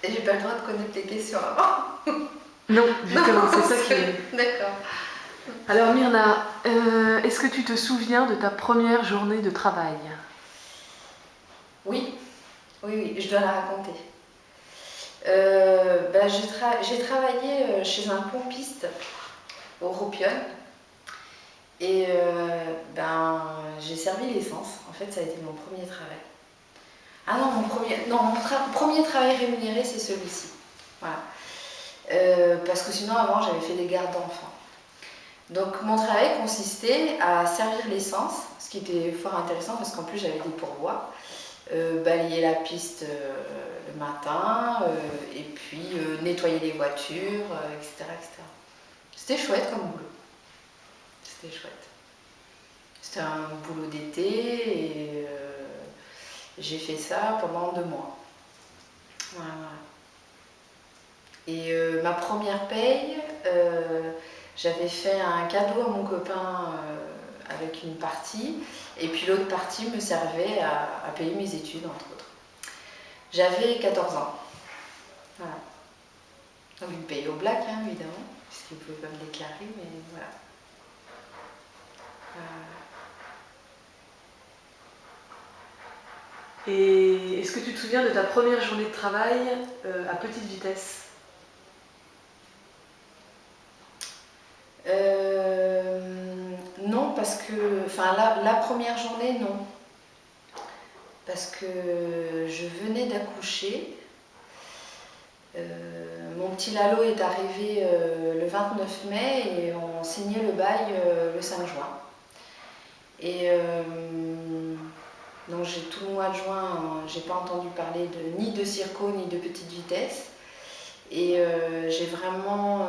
Et j'ai pas le droit de connaître les questions avant. Non, justement, Non, c'est ça qui est... D'accord. Alors Myrna, est-ce que tu te souviens de ta première journée de travail? Oui, oui, oui, je dois la raconter. J'ai travaillé chez un pompiste au Ropion et j'ai servi l'essence. En fait, ça a été mon premier travail. Ah non, premier travail rémunéré, c'est celui-ci. Voilà. Parce que sinon, avant, j'avais fait des gardes d'enfants. Donc, mon travail consistait à servir l'essence, ce qui était fort intéressant parce qu'en plus, j'avais des pourboires. Balayer la piste le matin, et puis nettoyer les voitures, etc., etc. C'était chouette comme boulot. C'était chouette. C'était un boulot d'été et j'ai fait ça pendant 2 mois. Voilà, voilà. Et ma première paye, j'avais fait un cadeau à mon copain avec une partie, et puis l'autre partie me servait à payer mes études, entre autres. J'avais 14 ans. Voilà. Donc il me payait au black, hein, évidemment, puisqu'il ne pouvait pas me déclarer, mais voilà. Et est-ce que tu te souviens de ta première journée de travail à petite vitesse? Non, parce que, enfin, la première journée, non. Parce que je venais d'accoucher. Mon petit Lalo est arrivé le 29 mai et on signait le bail le 5 juin. Et donc j'ai tout le mois de juin, j'ai pas entendu parler ni de circo ni de petite vitesse. Et j'ai vraiment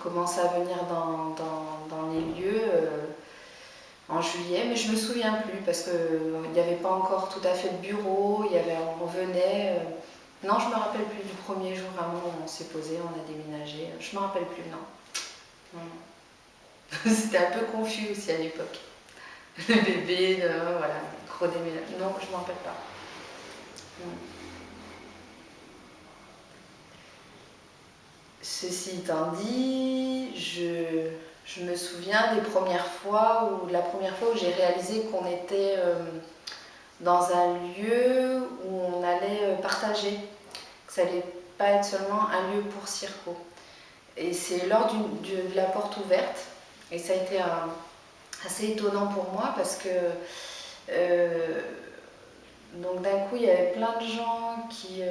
commencé à venir dans les lieux en juillet, mais je me souviens plus parce qu'il n'y avait pas encore tout à fait de bureau, on venait. Non, je me rappelle plus du premier jour vraiment où on s'est posé, on a déménagé. Je me rappelle plus, non. Non. C'était un peu confus aussi à l'époque. Le bébé, voilà, gros déménagement. Non, je m'en rappelle pas. Non. Ceci étant dit, je me souviens des premières fois, ou de la première fois où j'ai réalisé qu'on était dans un lieu où on allait partager, que ça allait pas être seulement un lieu pour circo. Et c'est lors de la porte ouverte, et ça a été assez étonnant pour moi parce que donc d'un coup il y avait plein de gens qui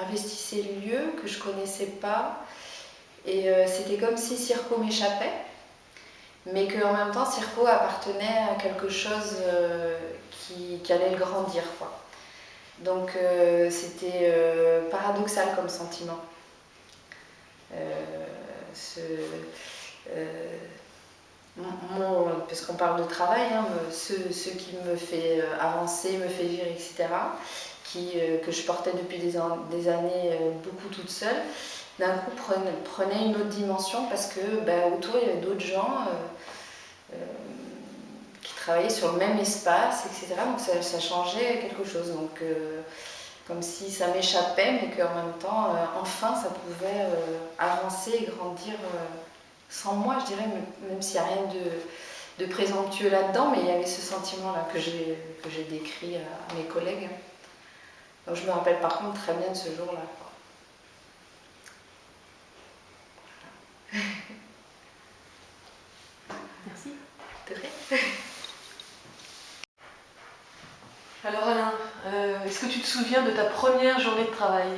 investissaient le lieu que je connaissais pas, et c'était comme si Circo m'échappait, mais qu'en même temps Circo appartenait à quelque chose qui allait le grandir, quoi. Donc c'était paradoxal comme sentiment. Ce, euh, Parce qu'on parle de travail, hein, ce qui me fait avancer, me fait vivre, etc., que je portais depuis des années beaucoup toute seule, d'un coup prenait une autre dimension parce que autour il y avait d'autres gens qui travaillaient sur le même espace, etc. Donc ça changeait quelque chose. Donc comme si ça m'échappait, mais qu'en même temps, enfin, ça pouvait avancer et grandir sans moi, je dirais, même s'il n'y a rien de présomptueux là-dedans, mais il y avait ce sentiment-là que j'ai décrit à mes collègues. Donc je me rappelle par contre très bien de ce jour-là. Merci. De rien. Alors Alain, est-ce que tu te souviens de ta première journée de travail?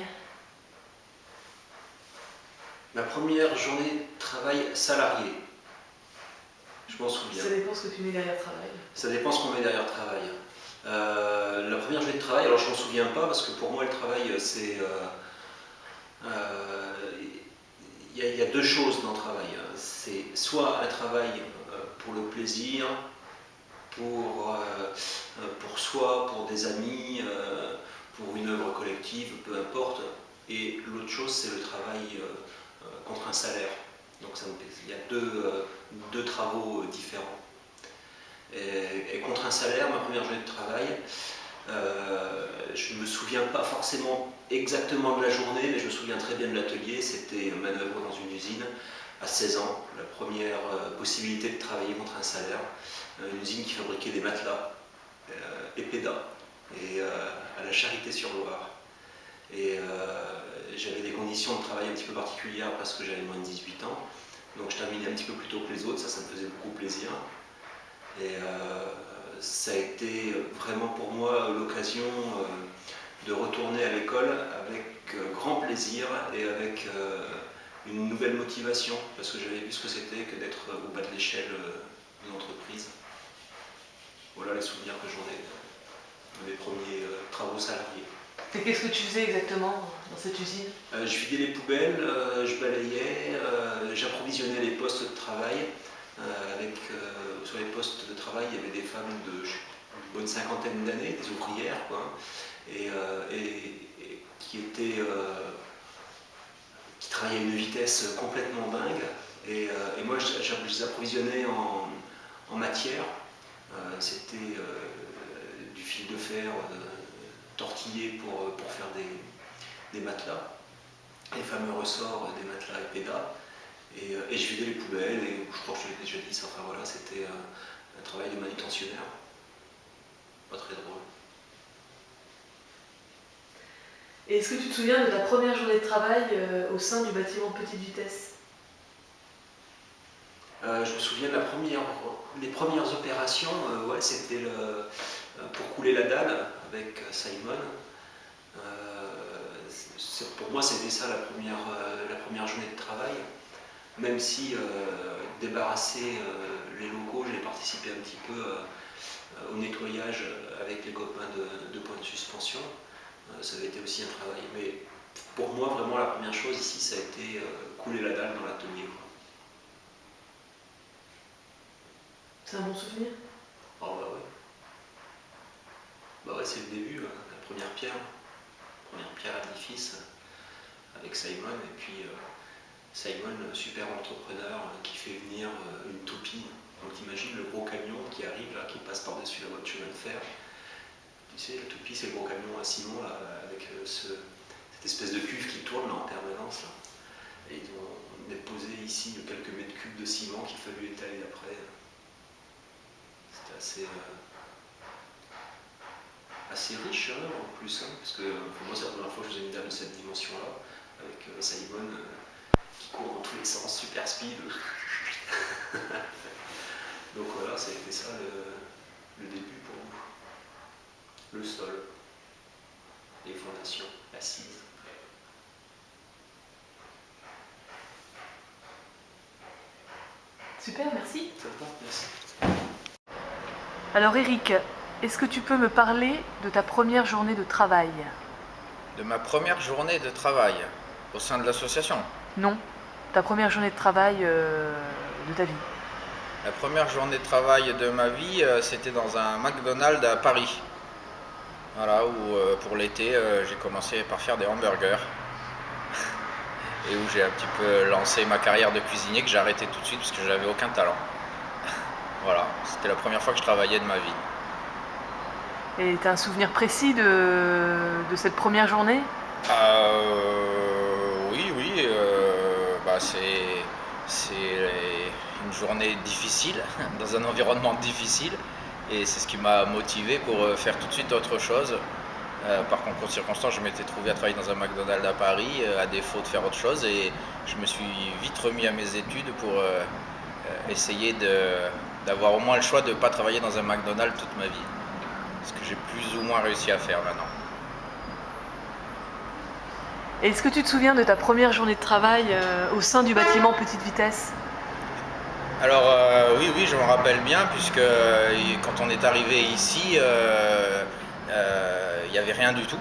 Ma première journée de travail salarié. Je m'en souviens. Ça dépend ce que tu mets derrière travail. Ça dépend ce qu'on met derrière travail. La première journée de travail, alors je m'en souviens pas parce que pour moi le travail c'est... Il y a deux choses dans le travail. C'est soit un travail pour le plaisir, pour soi, pour des amis, pour une œuvre collective, peu importe. Et l'autre chose c'est le travail contre un salaire. Donc il y a deux travaux différents. Et contre un salaire, ma première journée de travail, Je ne me souviens pas forcément exactement de la journée, mais je me souviens très bien de l'atelier. C'était manœuvre dans une usine à 16 ans, la première possibilité de travailler contre un salaire. Une usine qui fabriquait des matelas, EPEDA, et à la Charité-sur-Loire. Et j'avais des conditions de travail un petit peu particulières parce que j'avais moins de 18 ans. Donc je terminais un petit peu plus tôt que les autres, ça me faisait beaucoup plaisir. Et ça a été vraiment pour moi l'occasion de retourner à l'école avec grand plaisir et avec une nouvelle motivation, parce que j'avais vu ce que c'était que d'être au bas de l'échelle d'une entreprise. Voilà les souvenirs que j'en ai de mes premiers travaux salariés. Et qu'est-ce que tu faisais exactement dans cette usine? Je vidais les poubelles, je balayais, j'approvisionnais les postes de travail. Sur les postes de travail, il y avait des femmes de une bonne cinquantaine d'années, des ouvrières, quoi, et qui travaillaient à une vitesse complètement dingue. Et moi, je les approvisionnais en matière. C'était du fil de fer tortillé pour faire des matelas, les fameux ressorts des matelas EPEDA. Et je vidais les poubelles, et je crois que je l'ai déjà dit, ça, enfin voilà, c'était un travail de manutentionnaire. Pas très drôle. Et est-ce que tu te souviens de ta première journée de travail au sein du bâtiment de petite vitesse? Je me souviens de les premières opérations, ouais, c'était pour couler la dalle avec Simon. Pour moi, c'était ça la première journée de travail. Même si débarrasser les locaux, j'ai participé un petit peu au nettoyage avec les copains de points de suspension. Ça avait été aussi un travail. Mais pour moi, vraiment, la première chose ici, ça a été couler la dalle dans l'atelier. C'est un bon souvenir? Oh bah oui. Bah ouais, c'est le début, la première pierre à l'édifice avec Simon. Et puis Simon, super entrepreneur qui fait venir une toupie. Donc t'imagines le gros camion qui arrive là, qui passe par-dessus la voie de chemin de fer. Tu sais, la toupie, c'est le gros camion à ciment là, avec cette espèce de cuve qui tourne là, en permanence. Là. Et ils ont déposé ici quelques mètres cubes de ciment qu'il fallu étaler après. C'était assez riche hein, en plus, hein, parce que pour moi c'est la première fois que je faisais une dame de cette dimension-là, avec Simon qui court dans tous les sens, super speed. Donc voilà, ça a été ça le début pour nous. Le sol, les fondations assises. Super, merci. Ça va, merci. Alors Eric, est-ce que tu peux me parler de ta première journée de travail? De ma première journée de travail au sein de l'association. Non, ta première journée de travail de ta vie. La première journée de travail de ma vie, c'était dans un McDonald's à Paris. Voilà, où pour l'été, j'ai commencé par faire des hamburgers. Et où j'ai un petit peu lancé ma carrière de cuisinier, que j'ai arrêté tout de suite parce que j'avais aucun talent. Voilà, c'était la première fois que je travaillais de ma vie. Et tu as un souvenir précis de cette première journée? Oui, c'est une journée difficile, dans un environnement difficile, et c'est ce qui m'a motivé pour faire tout de suite autre chose. Par concours de circonstances, je m'étais trouvé à travailler dans un McDonald's à Paris, à défaut de faire autre chose, et je me suis vite remis à mes études pour essayer d'avoir au moins le choix de ne pas travailler dans un McDonald's toute ma vie. Ce que j'ai plus ou moins réussi à faire maintenant. Est-ce que tu te souviens de ta première journée de travail au sein du bâtiment petite vitesse? Alors oui, je me rappelle bien, puisque quand on est arrivé ici, il n'y avait rien du tout.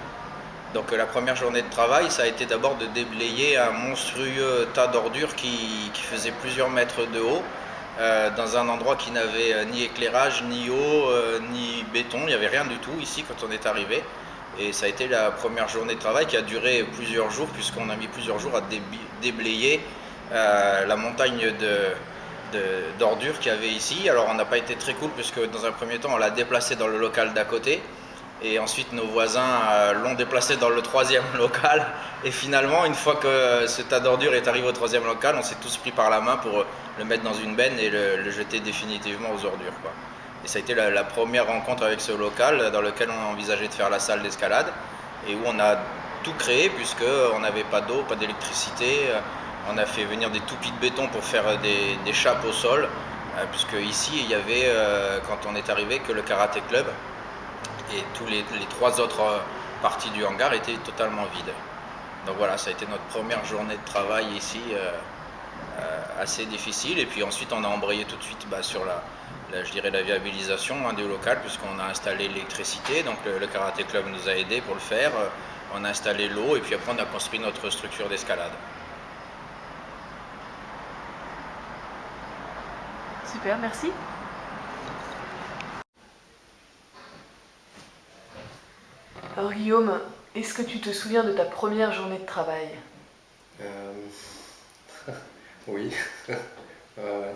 Donc la première journée de travail, ça a été d'abord de déblayer un monstrueux tas d'ordures qui faisait plusieurs mètres de haut, dans un endroit qui n'avait ni éclairage, ni eau, ni béton. Il n'y avait rien du tout ici quand on est arrivé. Et ça a été la première journée de travail qui a duré plusieurs jours, puisqu'on a mis plusieurs jours à déblayer la montagne d'ordures qu'il y avait ici. Alors on n'a pas été très cool, puisque dans un premier temps on l'a déplacé dans le local d'à côté. Et ensuite, nos voisins l'ont déplacé dans le 3e local. Et finalement, une fois que ce tas d'ordures est arrivé au 3e local, on s'est tous pris par la main pour le mettre dans une benne et le jeter définitivement aux ordures, quoi. Et ça a été la première rencontre avec ce local dans lequel on a envisagé de faire la salle d'escalade et où on a tout créé puisqu'on n'avait pas d'eau, pas d'électricité. On a fait venir des toupis de béton pour faire des chapes au sol, puisque ici il y avait, quand on est arrivé, que le karaté club et tous les 3 autres parties du hangar étaient totalement vides. Donc voilà, ça a été notre première journée de travail ici, assez difficile. Et puis ensuite on a embrayé tout de suite sur je dirais la viabilisation du local, puisqu'on a installé l'électricité. Donc le karaté club nous a aidés pour le faire. On a installé l'eau et puis après on a construit notre structure d'escalade. Super, merci. Alors Guillaume, est-ce que tu te souviens de ta première journée de travail? Oui. Ouais.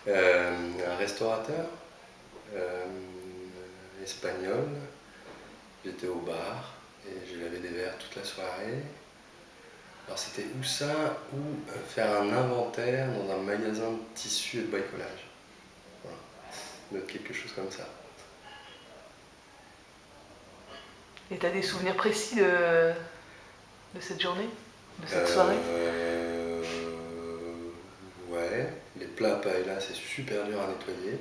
Un restaurateur espagnol. J'étais au bar et je lavais des verres toute la soirée. Alors c'était ou ça, ou faire un inventaire dans un magasin de tissus et de bricolage. Voilà. Donc quelque chose comme ça. Et tu as des souvenirs précis de cette journée, de cette soirée? Ouais, les plats à paella c'est super dur à nettoyer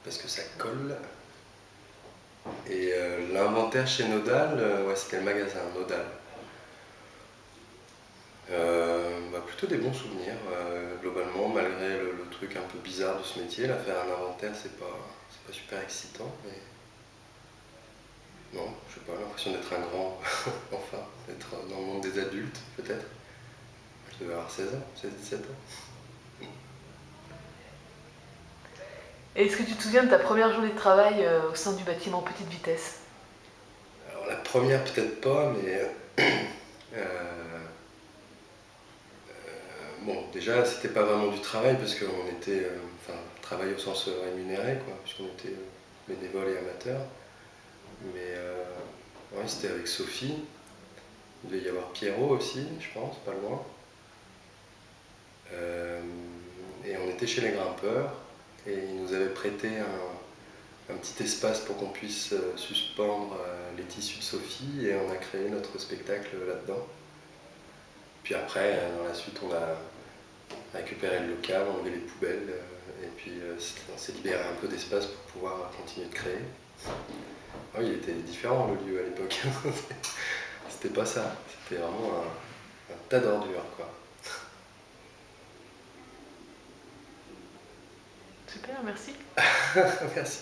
parce que ça colle. Et l'inventaire chez Nodal, ouais, c'était le magasin Nodal. Plutôt des bons souvenirs, globalement, malgré le truc un peu bizarre de ce métier. Là, faire un inventaire, c'est pas super excitant, mais non, je sais pas, l'impression d'être un grand, enfin, d'être dans le monde des adultes, peut-être. Je devais avoir 16 ans, 17 ans. Et est-ce que tu te souviens de ta première journée de travail au sein du bâtiment Petite Vitesse? Alors la première peut-être pas, mais bon, déjà c'était pas vraiment du travail parce qu'on était, travail au sens rémunéré, quoi, puisqu'on était bénévole et amateur. Mais ouais, c'était avec Sophie. Il devait y avoir Pierrot aussi, je pense, pas loin. Et on était chez les grimpeurs et ils nous avaient prêté un petit espace pour qu'on puisse suspendre les tissus de Sophie et on a créé notre spectacle là-dedans. Puis après, dans la suite, on a récupéré le local, enlevé les poubelles et puis on s'est libéré un peu d'espace pour pouvoir continuer de créer. Oh, il était différent le lieu à l'époque. C'était pas ça, c'était vraiment un tas d'ordures, quoi. Super, merci. Merci.